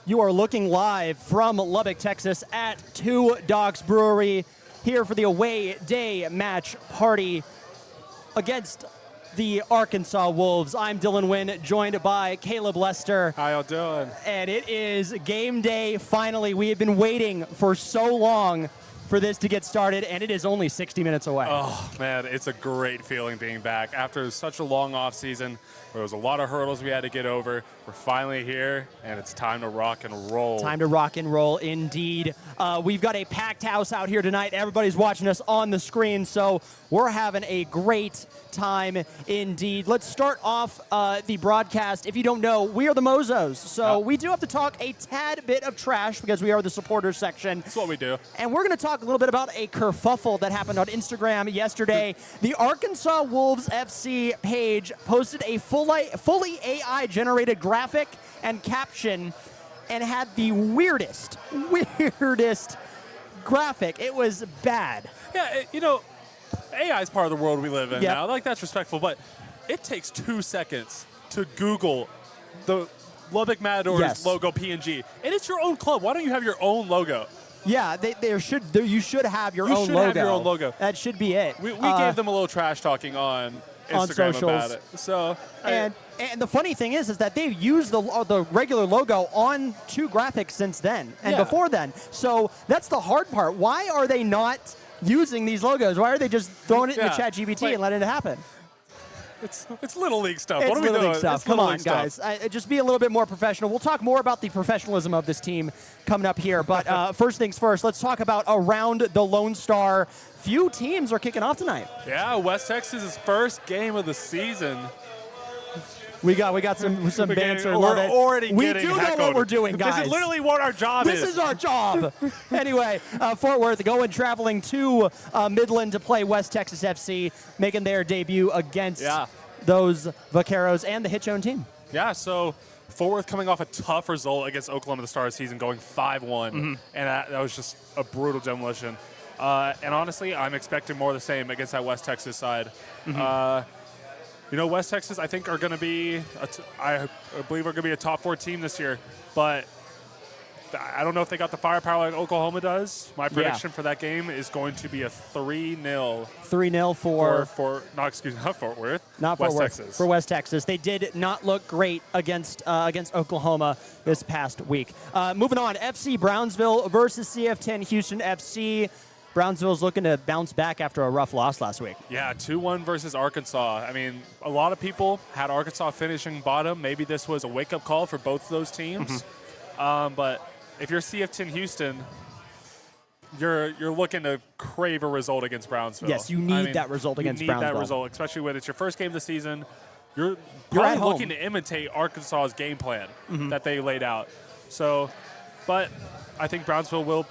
You are looking live from Lubbock, Texas at Two Dogs Brewery here for the away day match party against the Arkansas Wolves. I'm Dylan Wynn, joined by Caleb Lester. How y'all doing? And it is game day, finally. We have been waiting for so long for this to get started, and it is only 60 minutes away. Oh, man, it's a great feeling being back. After such a long off season, there was a lot of hurdles we had to get over. We're finally here, and it's time to rock and roll. Time to rock and roll, indeed. We've got a packed house out here tonight. Everybody's watching us on the screen, so we're having a great time indeed. Let's start off the broadcast. If you don't know, we are the Mozos, so we do have to talk a tad bit of trash because we are the supporters section. That's what we do. And we're going to talk a little bit about a kerfuffle that happened on Instagram yesterday. The Arkansas Wolves FC page posted a fully AI-generated graphic and caption and had the weirdest graphic. It was bad. Yeah, AI is part of the world we live in now. Like, that's respectful, but it takes 2 seconds to Google the Lubbock Matadors logo PNG. And it's your own club. Why don't you have your own logo? Yeah, you should have your own logo. You should have your own logo. That should be it. We gave them a little trash talking on Instagram socials about it. So, and the funny thing is that they've used the regular logo on 2 graphics since then and before then. So that's the hard part. Why are they not using these logos? Why are they just throwing it into ChatGPT and letting it happen? It's Little League stuff. It's what are we Little doing? League stuff. Come on, guys. Just be a little bit more professional. We'll talk more about the professionalism of this team coming up here. But first things first, let's talk about around the Lone Star. Few teams are kicking off tonight. Yeah, West Texas' first game of the season. We got some banter. We're already we getting do heckled. know what we're doing, guys. This is literally what our job is. This is our job. Anyway, Fort Worth traveling to Midland to play West Texas FC, making their debut against those Vaqueros and the Hitchone team. Yeah, so Fort Worth coming off a tough result against Oklahoma at the start of the season, going 5-1, and that was just a brutal demolition. And honestly, I'm expecting more of the same against that West Texas side. West Texas, I think, are going to be, I believe, are going to be a top 4 team this year. But I don't know if they got the firepower like Oklahoma does. My prediction for that game is going to be a 3-0. 3-0 for not Fort Worth. Not West Fort Worth. Texas. For West Texas. They did not look great against Oklahoma this past week. Moving on, FC Brownsville versus CF10 Houston FC. Brownsville's looking to bounce back after a rough loss last week. Yeah, 2-1 versus Arkansas. I mean, a lot of people had Arkansas finishing bottom. Maybe this was a wake-up call for both of those teams. But if you're CF10 Houston, you're looking to crave a result against Brownsville. Yes, you need that result against Brownsville. You need that result, especially when it's your first game of the season. You're probably looking to imitate Arkansas's game plan that they laid out. So, but I think Brownsville will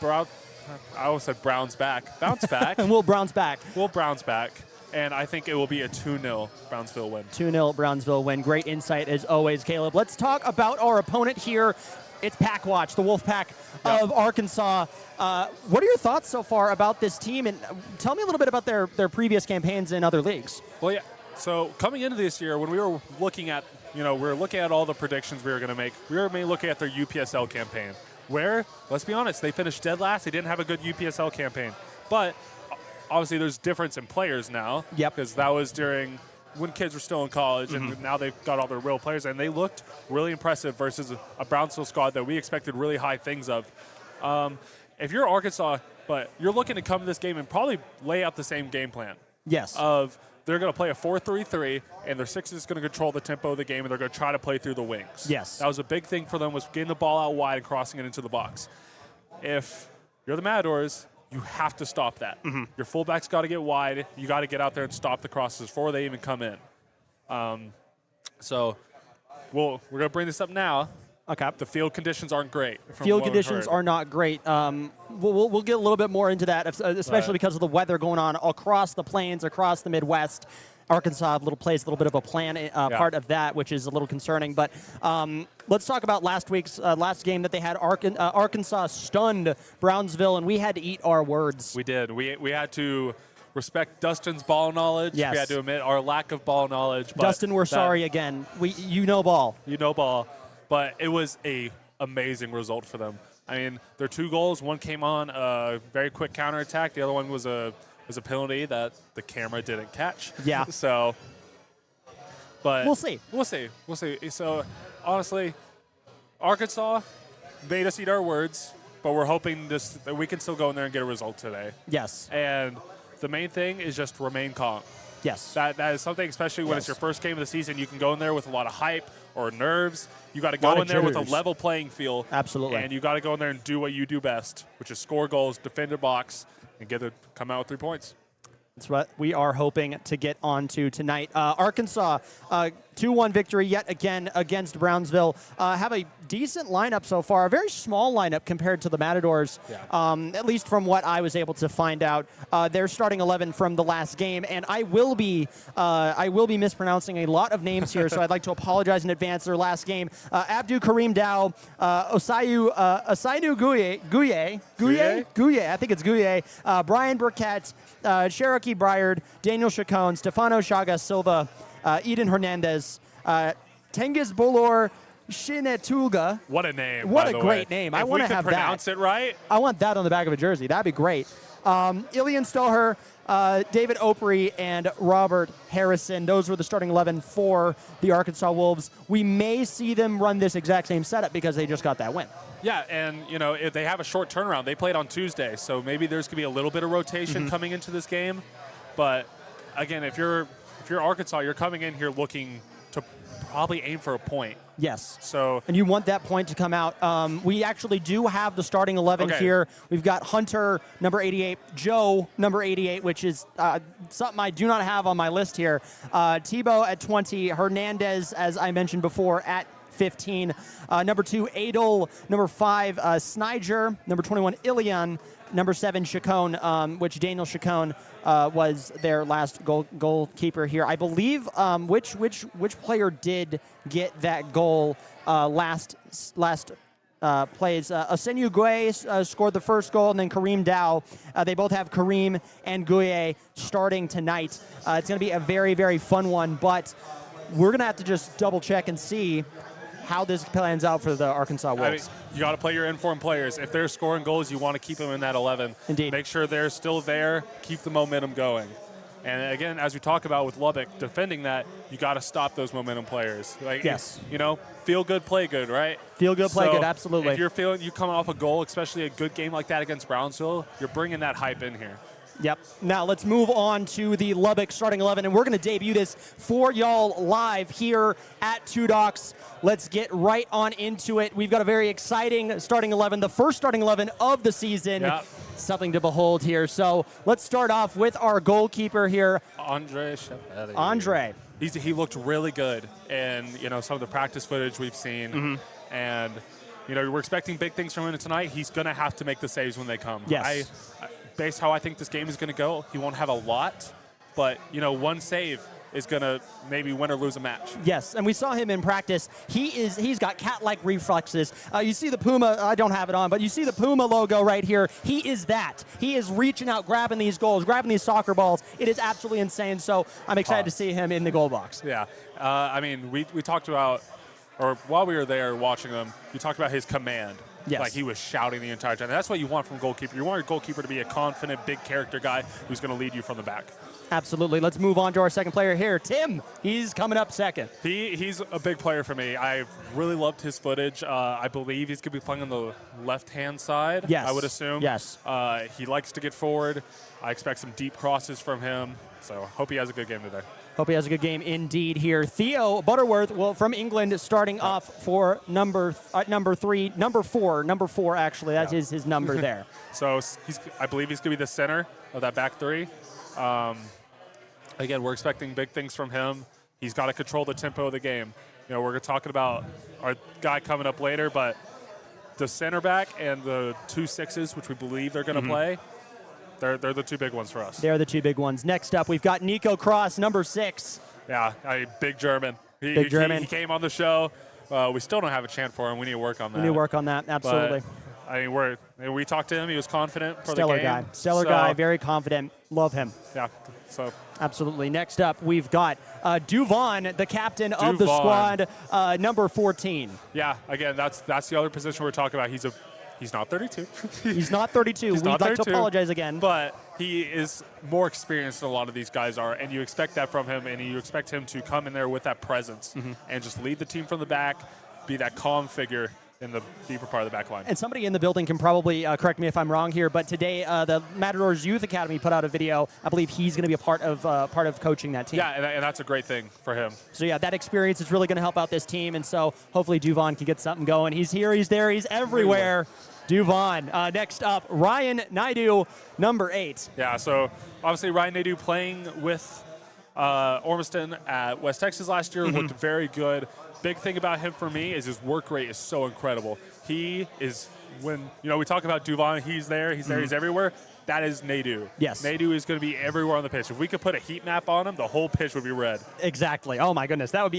I almost said bounce back. And we'll bounce back. We'll bounce back. And I think it will be a 2-0 Brownsville win. 2-0 Brownsville win. Great insight as always, Caleb. Let's talk about our opponent here. It's Pack Watch, the Wolf Pack of Arkansas. What are your thoughts so far about this team? And tell me a little bit about their previous campaigns in other leagues. Well, yeah. So coming into this year, when we were looking at, all the predictions we were going to make, we were mainly looking at their UPSL campaign. Where, let's be honest, they finished dead last. They didn't have a good UPSL campaign. But obviously there's difference in players now. Yep. Because that was during when kids were still in college, and now they've got all their real players, and they looked really impressive versus a Brownsville squad that we expected really high things of. If you're Arkansas, but you're looking to come to this game and probably lay out the same game plan. Yes. They're going to play a 4-3-3, and their 6 is going to control the tempo of the game, and they're going to try to play through the wings. Yes. That was a big thing for them, was getting the ball out wide and crossing it into the box. If you're the Matadors, you have to stop that. Your fullback's got to get wide. You got to get out there and stop the crosses before they even come in. So we're going to bring this up now. Okay. The field conditions aren't great. Field conditions are not great. We'll get a little bit more into that, especially because of the weather going on across the plains, across the Midwest. Arkansas plays a little bit of a plan part of that, which is a little concerning. But let's talk about last week's last game that they had. Arkansas stunned Brownsville, and we had to eat our words. We did. We had to respect Dustin's ball knowledge. Yes. We had to admit our lack of ball knowledge. But Dustin, we're sorry again. You know ball. You know ball. But it was a amazing result for them. I mean, their 2 goals, one came on a very quick counterattack. The other one was a penalty that the camera didn't catch. Yeah. So, but we'll see. We'll see. So, honestly, Arkansas made us eat our words, but we're hoping that we can still go in there and get a result today. Yes. And the main thing is just remain calm. Yes. That is something, especially when it's your first game of the season. You can go in there with a lot of hype or nerves. You got to go in there with a level playing field. Absolutely. And you got to go in there and do what you do best, which is score goals, defend your box, and come out with 3 points. That's what we are hoping to get onto tonight. Arkansas, 2-1 victory yet again against Brownsville. Have a decent lineup so far. A very small lineup compared to the Matadors, at least from what I was able to find out. They're starting 11 from the last game, and I will be mispronouncing a lot of names here, so I'd like to apologize in advance. Their last game: Abdu Kareem Dow, Osainu Guye. I think it's Guye. Brian Burkett, Cherokee Bryard, Daniel Chacon, Stefano Chaga Silva, Eden Hernandez, Tengiz Bolor Shinetulga. What a name! What a great name! I want to have that. Pronounce it right. I want that on the back of a jersey. That'd be great. Ilian Stoher, David Opry, and Robert Harrison. Those were the starting 11 for the Arkansas Wolves. We may see them run this exact same setup because they just got that win. Yeah, and if they have a short turnaround, they played on Tuesday, so maybe there's gonna be a little bit of rotation coming into this game. But again, if you're Arkansas, you're coming in here looking to probably aim for a point. Yes. So, and you want that point to come out. We actually do have the starting 11 here. We've got Hunter, number 88, Joe, number 88, which is something I do not have on my list here. Tebow at 20, Hernandez, as I mentioned before, at 15. Number 2, Adel. Number 5, Sniger. Number 21, Ilian. Number 7, Chacon, which Daniel Chacon was their last goalkeeper here. I believe which player did get that goal last plays. Osainu Gueye scored the first goal, and then Kareem Dow. They both have Kareem and Gueye starting tonight. It's going to be a very, very fun one, but we're going to have to just double check and see how this plans out for the Arkansas Wolves. I mean, you got to play your informed players. If they're scoring goals, you want to keep them in that 11. Indeed. Make sure they're still there. Keep the momentum going. And again, as we talk about with Lubbock, defending that, you got to stop those momentum players. Yes. Feel good, play good, right? Feel good, play good, absolutely. If you're feeling you come off a goal, especially a good game like that against Brownsville, you're bringing that hype in here. Yep. Now let's move on to the Lubbock starting 11, and we're going to debut this for y'all live here at Two Docks. Let's get right on into it. We've got a very exciting starting 11, the first starting 11 of the season. Yep. Something to behold here. So let's start off with our goalkeeper here, Andre Chapelle. Andre. He looked really good, and some of the practice footage we've seen, and we're expecting big things from him tonight. He's going to have to make the saves when they come. Yes. Based how I think this game is going to go, he won't have a lot, but one save is going to maybe win or lose a match. Yes, and we saw him in practice. He's got cat-like reflexes. You see the Puma, I don't have it on, but you see the Puma logo right here. He is that. He is reaching out, grabbing these goals, grabbing these soccer balls. It is absolutely insane, so I'm excited to see him in the goal box. Yeah, we talked about, or while we were there watching him, we talked about his command. Yes. Like he was shouting the entire time. That's what you want from a goalkeeper. You want your goalkeeper to be a confident, big character guy who's going to lead you from the back. Absolutely. Let's move on to our second player here. Tim, he's coming up second. He's a big player for me. I really loved his footage. I believe he's going to be playing on the left-hand side, yes. I would assume. Yes. He likes to get forward. I expect some deep crosses from him. So hope he has a good game today. Hope he has a good game indeed here. Theo Butterworth, from England, starting off for number 4 actually. That's his number there. So I believe he's going to be the center of that back three. Again, we're expecting big things from him. He's got to control the tempo of the game. We're talking about our guy coming up later, but the center back and the 2 6s, which we believe they're going to play, they're the 2 big ones for us. They're the 2 big ones. Next up, we've got Nico Cross, number 6. Yeah, big German. Big German. He came on the show. We still don't have a chant for him. We need to work on that. We need to work on that, absolutely. I mean, we talked to him. He was confident for Stellar the game. Stellar guy, very confident. Love him. Yeah, so. Absolutely. Next up, we've got Duvon, the captain of the squad, number 14. Yeah, again, that's the other position we're talking about. He's not 32. He's not 32. We'd like to apologize again. But he is more experienced than a lot of these guys are, and you expect that from him, and you expect him to come in there with that presence and just lead the team from the back, be that calm figure in the deeper part of the back line. And somebody in the building can probably correct me if I'm wrong here, but today the Matadors Youth Academy put out a video. I believe he's going to be a part of coaching that team. Yeah, and that's a great thing for him. So yeah, that experience is really going to help out this team, and so hopefully Duvon can get something going. He's here, he's there, he's everywhere. Duvon. Next up, Ryan Naidu, number 8. Yeah, so obviously Ryan Naidu playing with Ormiston at West Texas last year looked very good. Big thing about him for me is his work rate is so incredible. He is, when we talk about Duvon, he's there, he's everywhere. That is Naidu. Yes. Naidu is going to be everywhere on the pitch. If we could put a heat map on him, the whole pitch would be red. Exactly. Oh my goodness, that would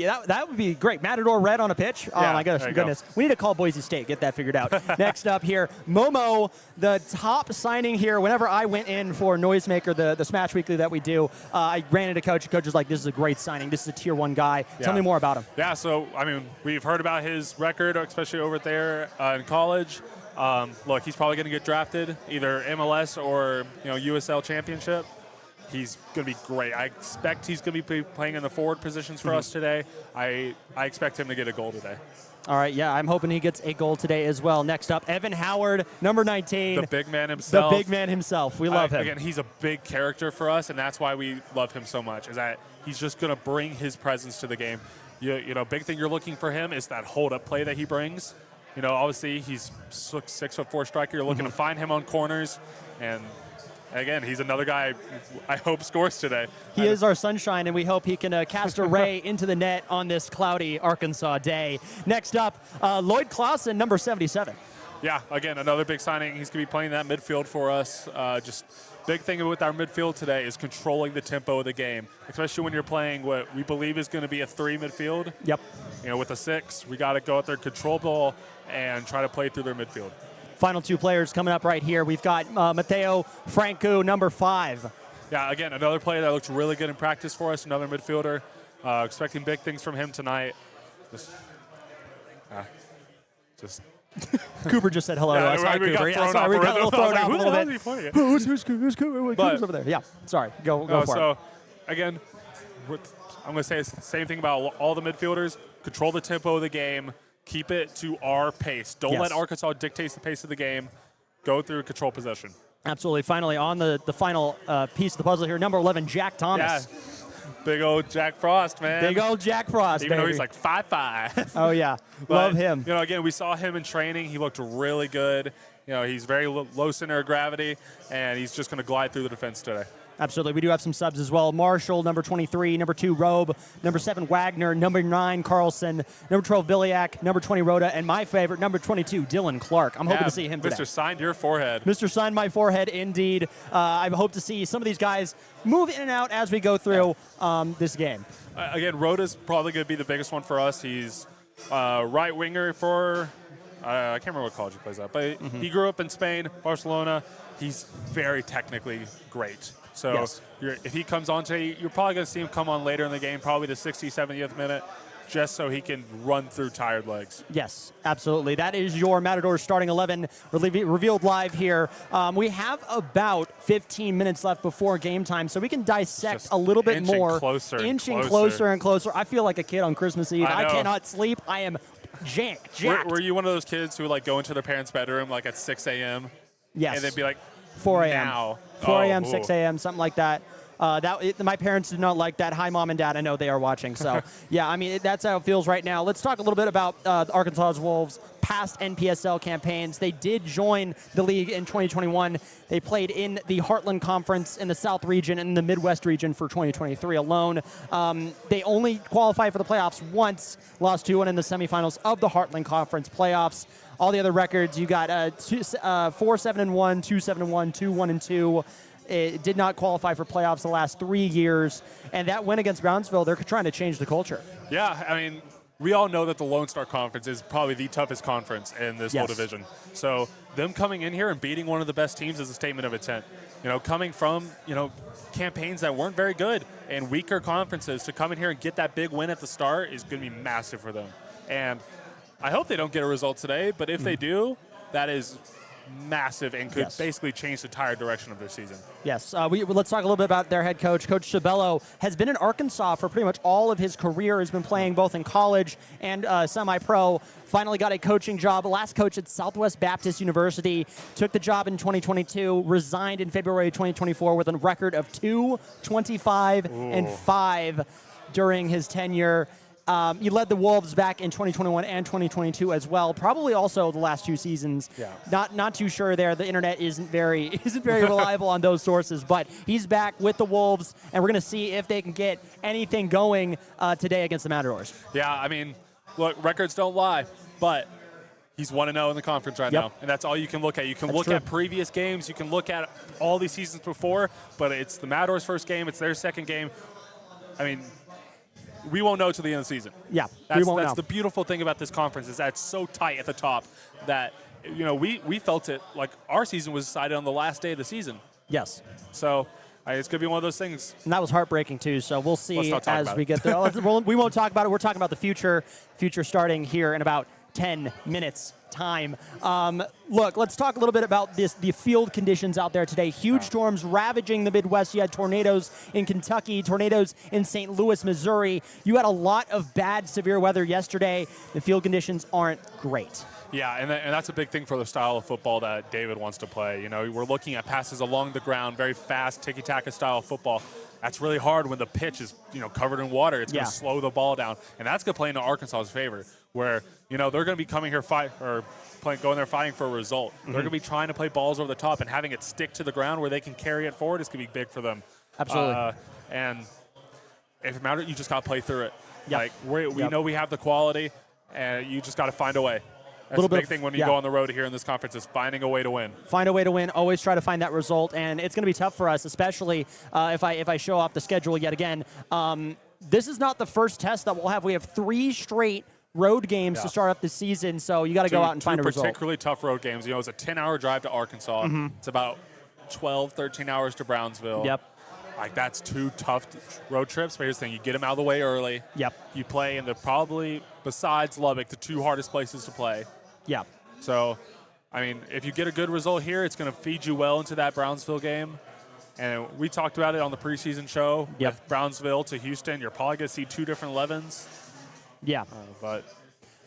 be great. Matador red on a pitch. Oh my goodness. We need to call Boise State. Get that figured out. Next up here, Momo, the top signing here. Whenever I went in for Noisemaker, the Smash Weekly that we do, I ran into Coach. Coach was like, "This is a great signing. This is a Tier 1 guy." Tell me more about him. Yeah. So I mean, we've heard about his record, especially over there in college. Look, he's probably going to get drafted either MLS or USL Championship. He's going to be great. I expect he's going to be playing in the forward positions for us today. I expect him to get a goal today. All right, yeah, I'm hoping he gets a goal today as well. Next up, Evan Howard, number 19. The big man himself. The big man himself. We love him. Again, he's a big character for us, and that's why we love him so much, is that he's just going to bring his presence to the game. Big thing you're looking for him is that hold-up play that he brings. Obviously, he's 6'4" striker. You're looking to find him on corners. And, again, he's another guy I hope scores today. He is our sunshine, and we hope he can cast a ray into the net on this cloudy Arkansas day. Next up, Lloyd Clausen, number 77. Yeah, again, another big signing. He's going to be playing that midfield for us. Just big thing with our midfield today is controlling the tempo of the game, especially when you're playing what we believe is going to be a 3 midfield. Yep. With a 6, we got to go out there, control ball, and try to play through their midfield. Final 2 players coming up right here. We've got Mateo Franco, number 5. Yeah, again, another player that looks really good in practice for us, another midfielder. Expecting big things from him tonight. Just Cooper just said hello to us. Hi, Cooper. We got thrown off a little bit. Who's Cooper? Cooper's over there. Yeah, sorry. Go for it. So, again, I'm going to say the same thing about all the midfielders. Control the tempo of the game. Keep it to our pace. Don't let Arkansas dictate the pace of the game. Go through control possession. Absolutely. Finally, on the final piece of the puzzle here, number 11, Jack Thomas. Yeah. Big old Jack Frost, man. Big old Jack Frost, Even though he's like 5'5". Oh, yeah. Love him. Again, we saw him in training. He looked really good. He's very low center of gravity, and he's just going to glide through the defense today. Absolutely. We do have some subs as well. Marshall, number 23, number 2, Robe, number 7, Wagner, number 9, Carlson, number 12, Biliak, number 20, Rhoda, and my favorite, number 22, Dylan Clark. I'm hoping to see him today. Mr. Signed your forehead. Mr. Signed my forehead, indeed. I hope to see some of these guys move in and out as we go through this game. Again, Rhoda's probably going to be the biggest one for us. He's right winger for, I can't remember what college he plays at, but he grew up in Spain, Barcelona. He's very technically great. So if he comes on today, you're probably going to see him come on later in the game, probably the 60th, 70th minute, just so he can run through tired legs. Yes, absolutely. That is your Matadors starting 11 revealed live here. We have about 15 minutes left before game time, so we can dissect a little bit more. Inching closer and closer. I feel like a kid on Christmas Eve. I cannot sleep. I am jacked. Were you one of those kids who go into their parents' bedroom at 6 a.m.? Yes. And they'd be like, 4 a.m. Now. 4 a.m., 6 a.m., something like that. My parents did not like that. Hi, Mom and Dad. I know they are watching. So, yeah, I mean, that's how it feels right now. Let's talk a little bit about the Arkansas Wolves' past NPSL campaigns. They did join the league in 2021. They played in the Heartland Conference in the South region and the Midwest region for 2023 alone. They only qualified for the playoffs once, lost 2-1 in the semifinals of the Heartland Conference playoffs. All the other records, you got 4-7-1, 2-7-1, 2-1-2. It did not qualify for playoffs the last 3 years. And that win against Brownsville, they're trying to change the culture. Yeah, I mean, we all know that the Lone Star Conference is probably the toughest conference in this whole division. So them coming in here and beating one of the best teams is a statement of intent. Coming from, campaigns that weren't very good and weaker conferences to come in here and get that big win at the start is going to be massive for them. And I hope they don't get a result today, but if they do, that is massive and could basically change the entire direction of their season. Yes. Let's talk a little bit about their head coach. Coach Chabello has been in Arkansas for pretty much all of his career. Has been playing both in college and semi-pro. Finally got a coaching job. Last coach at Southwest Baptist University. Took the job in 2022. Resigned in February 2024 with a record of 2-25-5 during his tenure. He led the Wolves back in 2021 and 2022 as well. Probably also the last 2 seasons. Yeah. Not too sure there. The internet isn't very reliable on those sources. But he's back with the Wolves, and we're going to see if they can get anything going today against the Matadors. Yeah, I mean, look, records don't lie, but he's 1-0 in the conference right now, and that's all you can look at. You can look at previous games. You can look at all these seasons before, but it's the Matadors' first game. It's their second game. I mean, we won't know till the end of the season. Yeah, we won't know. That's the beautiful thing about this conference is that it's so tight at the top that, we felt it like our season was decided on the last day of the season. Yes. So it's going to be one of those things. And that was heartbreaking, too, so we'll see as we get there. We won't talk about it. We're talking about the future starting here in about 10 minutes time. Look, let's talk a little bit about the field conditions out there today. Huge storms ravaging the Midwest. You had tornadoes in Kentucky, tornadoes in St. Louis, Missouri. You had a lot of bad, severe weather yesterday. The field conditions aren't great. Yeah, and that's a big thing for the style of football that David wants to play. We're looking at passes along the ground, very fast, tiki-taka style football. That's really hard when the pitch is, covered in water. It's going to slow the ball down, and that's going to play into Arkansas's favor, where, they're going to be coming here going there fighting for a result. They're going to be trying to play balls over the top, and having it stick to the ground where they can carry it forward is going to be big for them. Absolutely. And if it matters, you just got to play through it. Yep. Like we know we have the quality, and you just got to find a way. That's a big thing when you go on the road here in this conference is finding a way to win. Find a way to win. Always try to find that result, and it's going to be tough for us, especially if I show off the schedule yet again. This is not the first test that we'll have. We have 3 straight road games to start up the season, so you got to go out and find a result. Particularly tough road games. It's a 10-hour drive to Arkansas. It's about 12, 13 hours to Brownsville. Yep. Like, that's 2 tough road trips. But here's the thing. You get them out of the way early. Yep. You play in probably, besides Lubbock, the 2 hardest places to play. Yeah. So, I mean, if you get a good result here, it's going to feed you well into that Brownsville game. And we talked about it on the preseason show. Yep. With Brownsville to Houston, you're probably going to see 2 different 11s. Yeah. But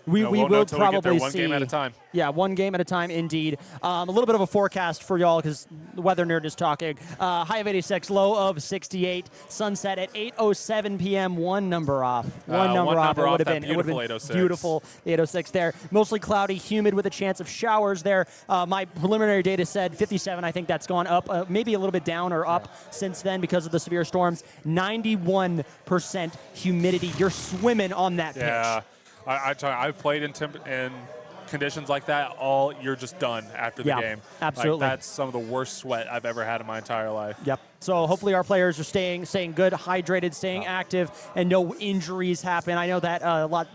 we will probably one see game at a time. Yeah, one game at a time, indeed. A little bit of a forecast for y'all because the weather nerd is talking. High of 86, low of 68. Sunset at 8:07 p.m. One number off. One number off. It would have been beautiful. The 8:06 there. Mostly cloudy, humid with a chance of showers there. My preliminary data said 57. I think that's gone up, maybe a little bit down or up since then because of the severe storms. 91% humidity. You're swimming on that pitch. Yeah. I've played in conditions like that you're just done after the game. Absolutely. Like, that's some of the worst sweat I've ever had in my entire life. Yep. So hopefully our players are staying good, hydrated, staying active, and no injuries happen. I know that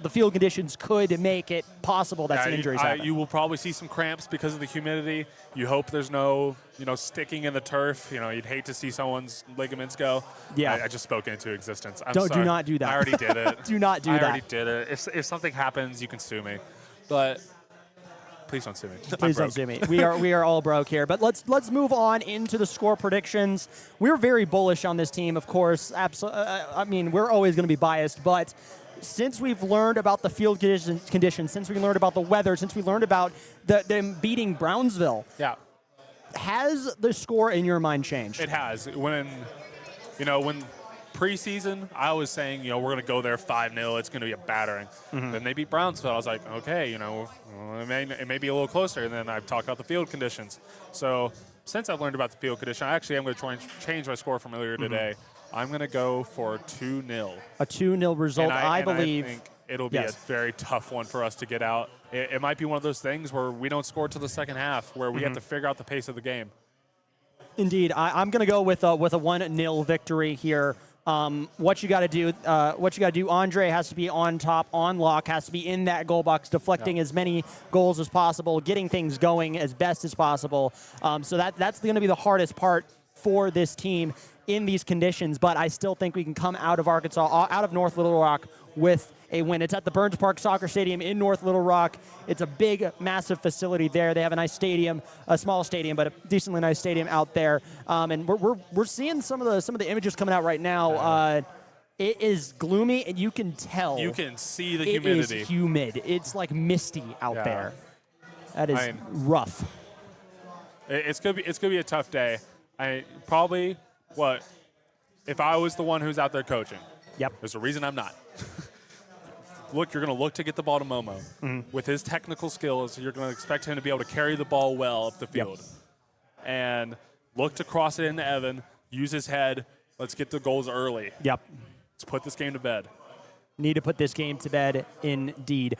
the field conditions could make it possible that some injuries happen. You will probably see some cramps because of the humidity. You hope there's no, sticking in the turf. You'd hate to see someone's ligaments go. Yeah. I just spoke into existence. Do not do that. I already did it. Do not do that. I already did it. If something happens, you can sue me. But please don't sue me. Please don't sue me. We are all broke here. But let's move on into the score predictions. We're very bullish on this team, of course. I mean, we're always going to be biased, but since we've learned about the field conditions, since we learned about the weather, since we learned about them beating Brownsville, has the score in your mind changed? It has. When preseason, I was saying, we're going to go there 5-0. It's going to be a battering. Then they beat Brownsville. I was like, okay, it may be a little closer. And then I've talked about the field conditions. So since I've learned about the field condition, I actually am going to try and change my score from earlier today. I'm going to go for 2-0. A 2-0 result, I believe. I think it'll be a very tough one for us to get out. It might be one of those things where we don't score till the second half, where we have to figure out the pace of the game. Indeed. I'm going to go with a 1-0 victory here what you got to do. Andre has to be on top, on lock, has to be in that goal box, deflecting as many goals as possible, getting things going as best as possible. So that's going to be the hardest part for this team in these conditions. But I still think we can come out of Arkansas, out of North Little Rock, with a win. It's at the Burns Park Soccer Stadium in North Little Rock. It's a big, massive facility there. They have a nice stadium, a small stadium, but a decently nice stadium out there. And we're seeing some of the images coming out right now. It is gloomy, and you can tell. You can see the humidity. It is humid. It's like misty out there. That is rough. It's gonna be a tough day. If I was the one who's out there coaching. Yep. There's a reason I'm not. Look, you're going to look to get the ball to Momo. Mm-hmm. With his technical skills, you're going to expect him to be able to carry the ball well up the field. Yep. And look to cross it into Evan, use his head. Let's get the goals early. Yep. Let's put this game to bed. Need to put this game to bed, indeed.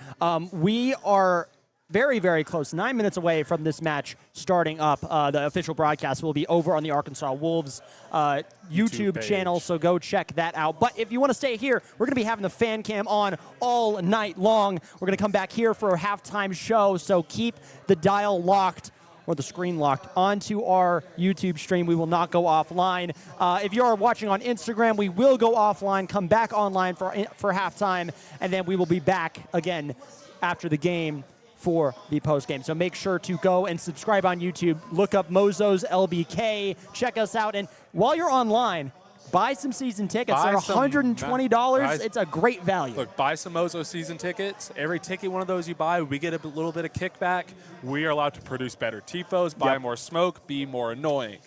We are very, very close, 9 minutes away from this match starting up. The official broadcast will be over on the Arkansas Wolves YouTube channel, so go check that out. But if you want to stay here, we're going to be having the fan cam on all night long. We're going to come back here for a halftime show, so keep the dial locked or the screen locked onto our YouTube stream. We will not go offline. If you are watching on Instagram, we will go offline, come back online for halftime, and then we will be back again after the game for the post game. So make sure to go and subscribe on YouTube. Look up Mozos LBK. Check us out. And while you're online, buy some season tickets. They're $120. It's a great value. Look, buy some Mozos season tickets. Every ticket one of those you buy, we get a little bit of kickback. We are allowed to produce better TIFOs, buy more smoke, be more annoying.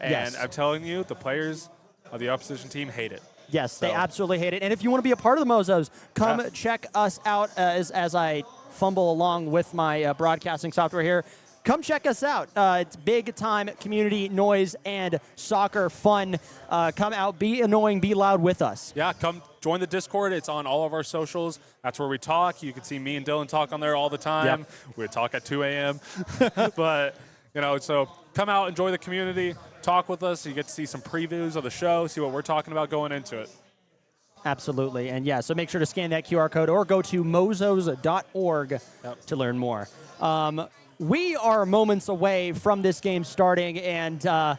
And I'm telling you, the players of the opposition team hate it. Yes, they absolutely hate it. And if you want to be a part of the Mozos, come check us out as I fumble along with my broadcasting software here. Come check us out. It's big time community noise and soccer fun. Come out, be annoying, be loud with us. Yeah, come join the Discord. It's on all of our socials. That's where we talk. You can see me and Dylan talk on there all the time. Yep. We talk at 2 a.m. But, so come out, enjoy the community, talk with us. You get to see some previews of the show, see what we're talking about going into it. Absolutely. And so make sure to scan that QR code or go to mozos.org to learn more. We are moments away from this game starting, and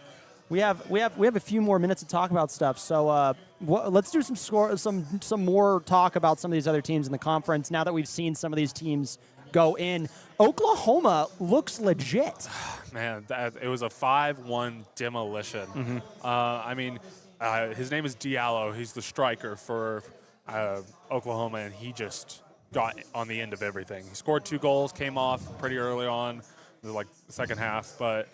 we have a few more minutes to talk about stuff. So let's do some more talk about some of these other teams in the conference now that we've seen some of these teams go in. Oklahoma looks legit. Man, it was a 5-1 demolition. Mm-hmm. His name is Diallo. He's the striker for Oklahoma, and he just got on the end of everything. He scored 2 goals, came off pretty early on, like the second half, but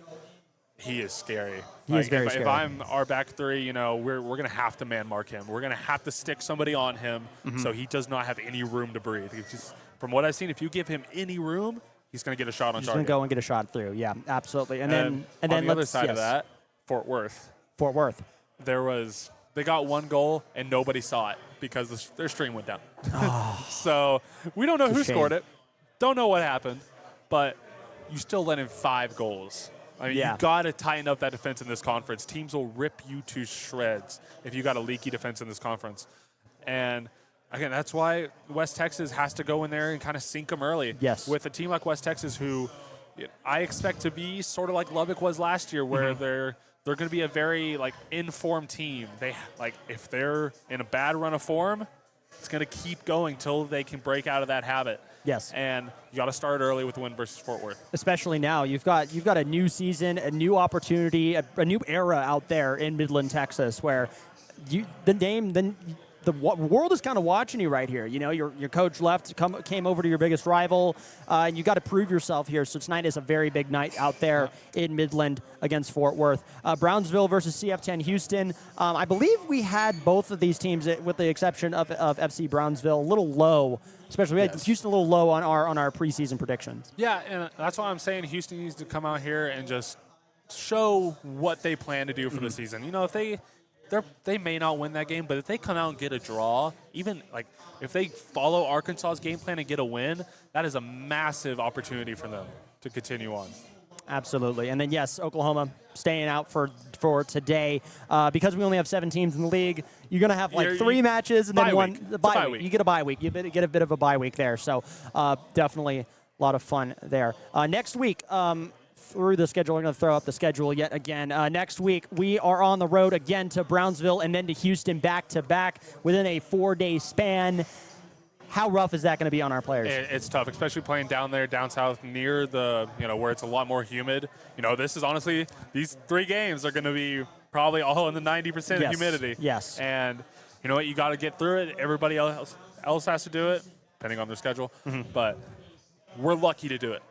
he is scary. He is very scary. If I'm our back three, we're going to have to man mark him. We're going to have to stick somebody on him so he does not have any room to breathe. From what I've seen, if you give him any room, he's going to get a shot on target. He's going to go and get a shot through. Yeah, absolutely. And then on the other side of that, Fort Worth. They got 1 goal and nobody saw it because their stream went down. So we don't know who scored it. Don't know what happened, but you still let in 5 goals. You got to tighten up that defense in this conference. Teams will rip you to shreds if you got a leaky defense in this conference. And again, that's why West Texas has to go in there and kind of sink them early. Yes. With a team like West Texas, who I expect to be sort of like Lubbock was last year, where they're going to be a very informed team. If they're in a bad run of form, it's going to keep going till they can break out of that habit. Yes. And you got to start early with the win versus Fort Worth. Especially now, you've got a new season, a new opportunity, a new era out there in Midland, Texas, where the world is kind of watching you right here. Your coach left, came over to your biggest rival, and you got to prove yourself here. So tonight is a very big night out there in Midland against Fort Worth. Brownsville versus CF10 Houston. I believe we had both of these teams, with the exception of FC Brownsville, a little low. Especially, we had Houston a little low on our preseason predictions. Yeah, and that's why I'm saying Houston needs to come out here and just show what they plan to do for the season. If they may not win that game, but if they come out and get a draw, even if they follow Arkansas's game plan and get a win, that is a massive opportunity for them to continue on. Absolutely. And then, yes, Oklahoma staying out for today. Because we only have 7 teams in the league, you're going to have like 3 matches and then one bye week. You get a bye week. You get a bit of a bye week there. So definitely a lot of fun there. Next week, through the schedule, we're going to throw up the schedule yet again. Next week, we are on the road again to Brownsville and then to Houston back-to-back within a 4-day span. How rough is that going to be on our players? It's tough, especially playing down there, down south, near the, where it's a lot more humid. This is honestly, these 3 games are going to be probably all in the 90% humidity. Yes. And you know what? You got to get through it. Everybody else has to do it, depending on their schedule. But we're lucky to do it.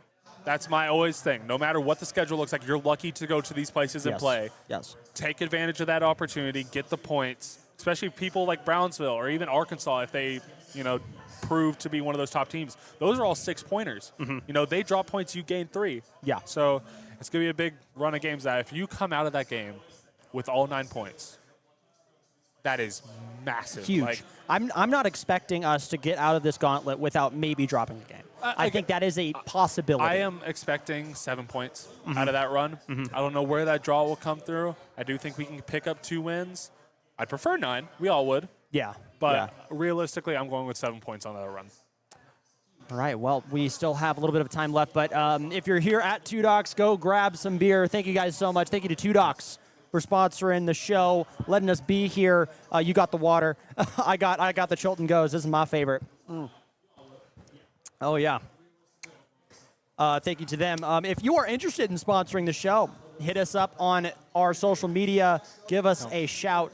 That's my always thing. No matter what the schedule looks like, you're lucky to go to these places and play. Yes. Take advantage of that opportunity, get the points, especially people like Brownsville or even Arkansas if they, prove to be one of those top teams. Those are all 6-pointers. They drop points, you gain 3. Yeah. So it's going to be a big run of games that if you come out of that game with all 9 points, that is massive. Huge. I'm not expecting us to get out of this gauntlet without maybe dropping a game. I think that is a possibility. I am expecting 7 points out of that run. I don't know where that draw will come through. I do think we can pick up 2 wins. I'd prefer 9. We all would. Yeah. But realistically, I'm going with 7 points on that run. All right. Well, we still have a little bit of time left, but if you're here at Two Docs, go grab some beer. Thank you guys so much. Thank you to Two Docs for sponsoring the show, letting us be here. You got the water. I got the Chilton Goes. This is my favorite. Oh, yeah. Thank you to them. If you are interested in sponsoring the show, hit us up on our social media. Give us a shout.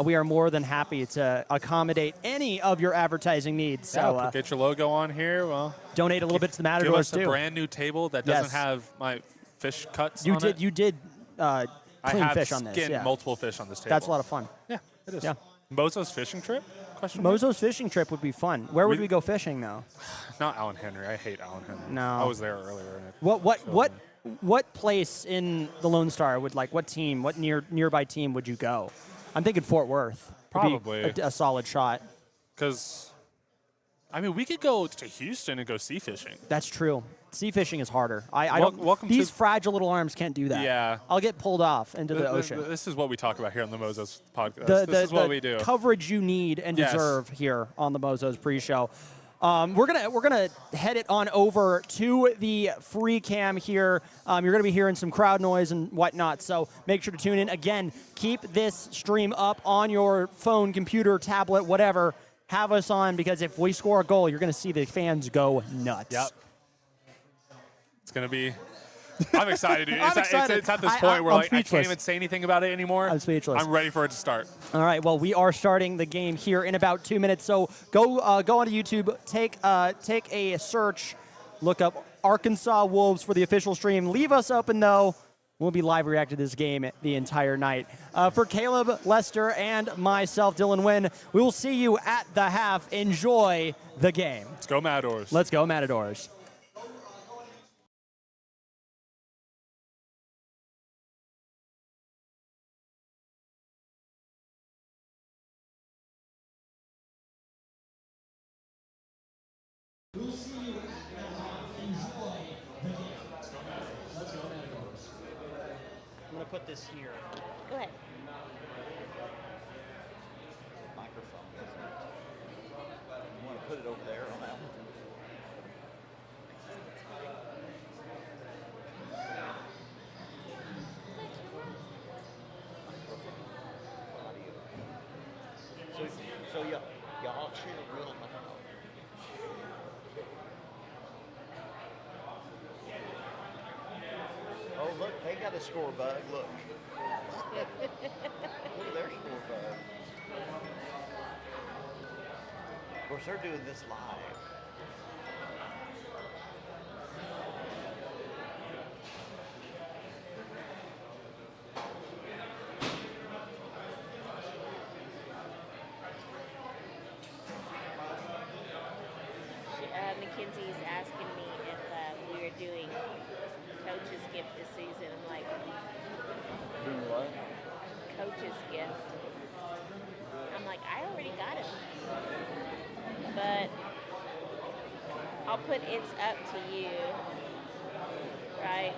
We are more than happy to accommodate any of your advertising needs. So get your logo on here. Well, donate a little bit to the Matadors, give us too. a brand new table that doesn't have my fish cuts you on did, it. You did clean I fish on this. skinned Yeah. multiple fish on this table. That's a lot of fun. Yeah, it is. Yeah. Mozos fishing trip? Question mark? Mozos fishing trip would be fun. Where would we go fishing, though? Not Allen Henry. I hate Allen Henry. No. I was there earlier. What place in the Lone Star would what team, what nearby team would you go? I'm thinking Fort Worth. Probably a solid shot. Because, we could go to Houston and go sea fishing. That's true. Sea fishing is harder. These fragile little arms can't do that. Yeah. I'll get pulled off into the ocean. This is what we talk about here on the Mozos podcast. This is what we do. Coverage you need and deserve here on the Mozos pre-show. We're gonna head it on over to the free cam here. You're gonna be hearing some crowd noise and whatnot, so make sure to tune in. Again, keep this stream up on your phone, computer, tablet, whatever. Have us on, because if we score a goal, you're gonna see the fans go nuts. Yep. It's gonna be. I'm excited, dude. I'm excited. It's at this point where I can't speechless. even say anything about it anymore. I'm speechless. I'm ready for it to start. All right. Well, we are starting the game here in about 2 minutes. So go onto YouTube, take a search, look up Arkansas Wolves for the official stream. Leave us open though. We'll be live reacting to this game the entire night. For Caleb, Lester, and myself, Dylan Wynn, we will see you at the half. Enjoy the game. Let's go Matadors. Let's go Matadors. We'll see you at the half. Enjoy the game. Let's go Matadors. I'm going to put this here. Go ahead. Microphone. You want to put it over there on that one? So y'all cheer real loud. Oh, look, they got a score bug. Look. Look at their score bug. Of course, they're doing this live. Mackenzie's asking me if we were doing coach's gift this season. I'm like, Doing what? coach's gift. I'm like, I already got it. But I'll put it's up to you, right?